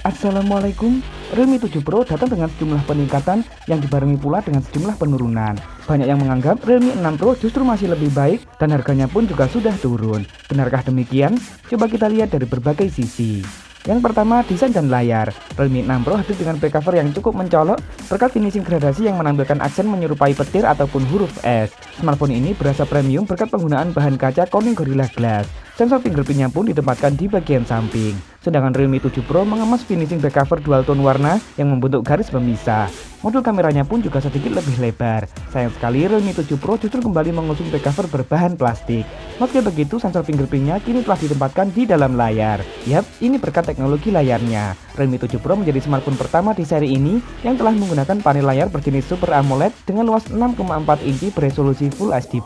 Assalamualaikum. Realme 7 Pro datang dengan sejumlah peningkatan yang dibarengi pula dengan sejumlah penurunan. Banyak yang menganggap Realme 6 Pro justru masih lebih baik dan harganya pun juga sudah turun. Benarkah demikian? Coba kita lihat dari berbagai sisi. Yang pertama, desain dan layar. Realme 6 Pro hadir dengan back cover yang cukup mencolok berkat finishing gradasi yang menampilkan aksen menyerupai petir ataupun huruf S. Smartphone ini berasa premium berkat penggunaan bahan kaca Corning Gorilla Glass. Sensor fingerprintnya pun ditempatkan di bagian samping. Sedangkan Realme 7 Pro mengemas finishing back cover dual tone warna yang membentuk garis pemisah. Modul kameranya pun juga sedikit lebih lebar. Sayang sekali Realme 7 Pro justru kembali mengusung back cover berbahan plastik. Meski begitu, sensor fingerprintnya kini telah ditempatkan di dalam layar. Yap, ini berkat teknologi layarnya. Realme 7 Pro menjadi smartphone pertama di seri ini yang telah menggunakan panel layar berjenis Super AMOLED dengan luas 6,4 inci beresolusi Full HD+.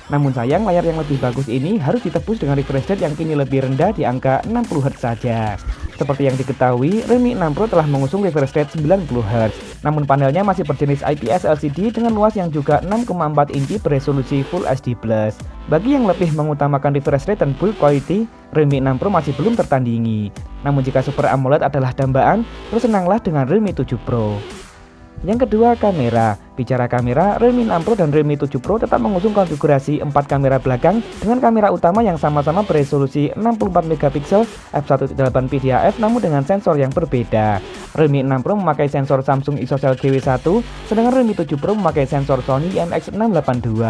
Namun sayang, layar yang lebih bagus ini harus ditebus dengan refresh rate yang kini lebih rendah di angka 60Hz saja. Seperti yang diketahui, Realme 6 Pro telah mengusung refresh rate 90Hz. Namun panelnya masih berjenis IPS LCD dengan luas yang juga 6,4 inci beresolusi Full HD+. Bagi yang lebih mengutamakan refresh rate dan build quality, Realme 6 Pro masih belum tertandingi. Namun jika Super AMOLED adalah dambaan, bersenanglah dengan Realme 7 Pro. Yang kedua, kamera. Bicara kamera, Realme 6 Pro dan Realme 7 Pro tetap mengusung konfigurasi 4 kamera belakang dengan kamera utama yang sama-sama beresolusi 64MP f1.8 PDAF namun dengan sensor yang berbeda. Realme 6 Pro memakai sensor Samsung ISOCELL GW1, sedangkan Realme 7 Pro memakai sensor Sony IMX682.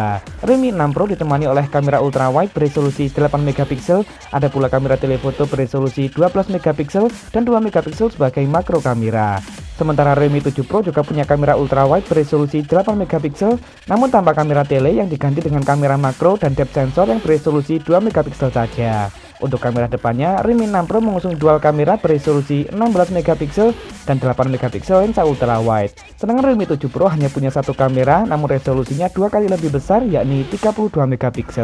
Realme 6 Pro ditemani oleh kamera ultrawide beresolusi 8MP, ada pula kamera telefoto beresolusi 12MP dan 2MP sebagai makro kamera. Sementara Realme 7 Pro juga punya kamera ultrawide beresolusi 8MP, namun tanpa kamera tele yang diganti dengan kamera makro dan depth sensor yang beresolusi 2MP saja. Untuk kamera depannya, Realme 6 Pro mengusung dual kamera beresolusi 16MP dan 8MP lensa ultrawide. Sedangkan Realme 7 Pro hanya punya satu kamera, namun resolusinya 2 kali lebih besar yakni 32MP.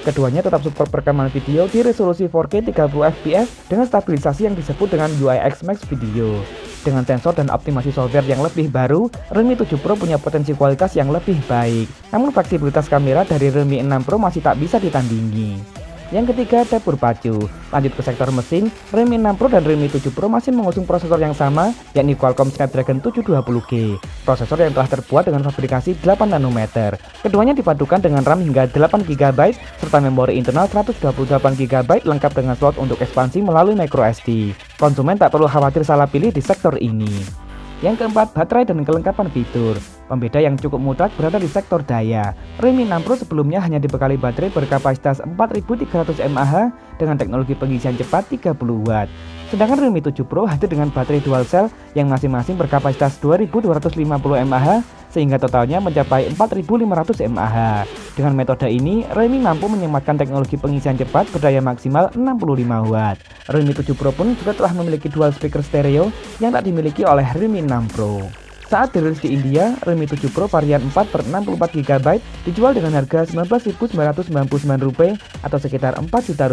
Keduanya tetap support perekaman video di resolusi 4K 30fps dengan stabilisasi yang disebut dengan UIX Max Video. Dengan sensor dan optimasi software yang lebih baru, Realme 7 Pro punya potensi kualitas yang lebih baik. Namun fleksibilitas kamera dari Realme 6 Pro masih tak bisa ditandingi. Yang ketiga, dapur pacu. Lanjut ke sektor mesin, Realme 6 Pro dan Realme 7 Pro masih mengusung prosesor yang sama, yakni Qualcomm Snapdragon 720G. Prosesor yang telah terbuat dengan fabrikasi 8 nanometer. Keduanya dipadukan dengan RAM hingga 8GB serta memori internal 128GB lengkap dengan slot untuk ekspansi melalui microSD. Konsumen tak perlu khawatir salah pilih di sektor ini. Yang keempat, baterai dan kelengkapan fitur. Pembeda yang cukup mutlak berada di sektor daya. Realme 6 Pro sebelumnya hanya dibekali baterai berkapasitas 4300 mAh dengan teknologi pengisian cepat 30W. Sedangkan Realme 7 Pro hadir dengan baterai dual cell yang masing-masing berkapasitas 2250 mAh sehingga totalnya mencapai 4500 mAh. Dengan metode ini, Realme mampu menyematkan teknologi pengisian cepat berdaya maksimal 65W. Realme 7 Pro pun juga telah memiliki dual speaker stereo yang tak dimiliki oleh Realme 6 Pro. Saat dirilis di India, Realme 7 Pro varian 4/64GB dijual dengan harga Rp19.999 atau sekitar Rp4 juta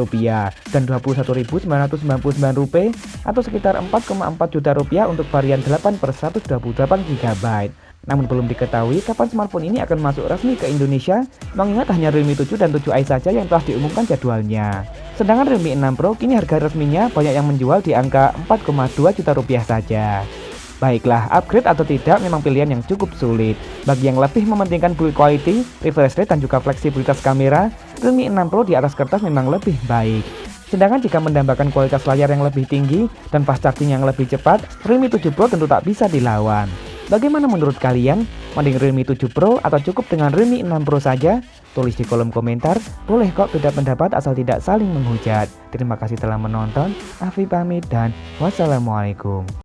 dan Rp21.999 atau sekitar Rp4,4 juta untuk varian 8/128GB. Namun belum diketahui kapan smartphone ini akan masuk resmi ke Indonesia, mengingat hanya Realme 7 dan 7i saja yang telah diumumkan jadwalnya. Sedangkan Realme 6 Pro kini harga resminya banyak yang menjual di angka Rp4,2 juta saja. Baiklah, upgrade atau tidak memang pilihan yang cukup sulit. Bagi yang lebih mementingkan build quality, refresh rate dan juga fleksibilitas kamera, Realme 6 Pro di atas kertas memang lebih baik. Sedangkan jika mendambakan kualitas layar yang lebih tinggi dan fast charging yang lebih cepat, Realme 7 Pro tentu tak bisa dilawan. Bagaimana menurut kalian? Mending Realme 7 Pro atau cukup dengan Realme 6 Pro saja? Tulis di kolom komentar, boleh kok beda pendapat asal tidak saling menghujat. Terima kasih telah menonton, Afi pamit dan wassalamualaikum.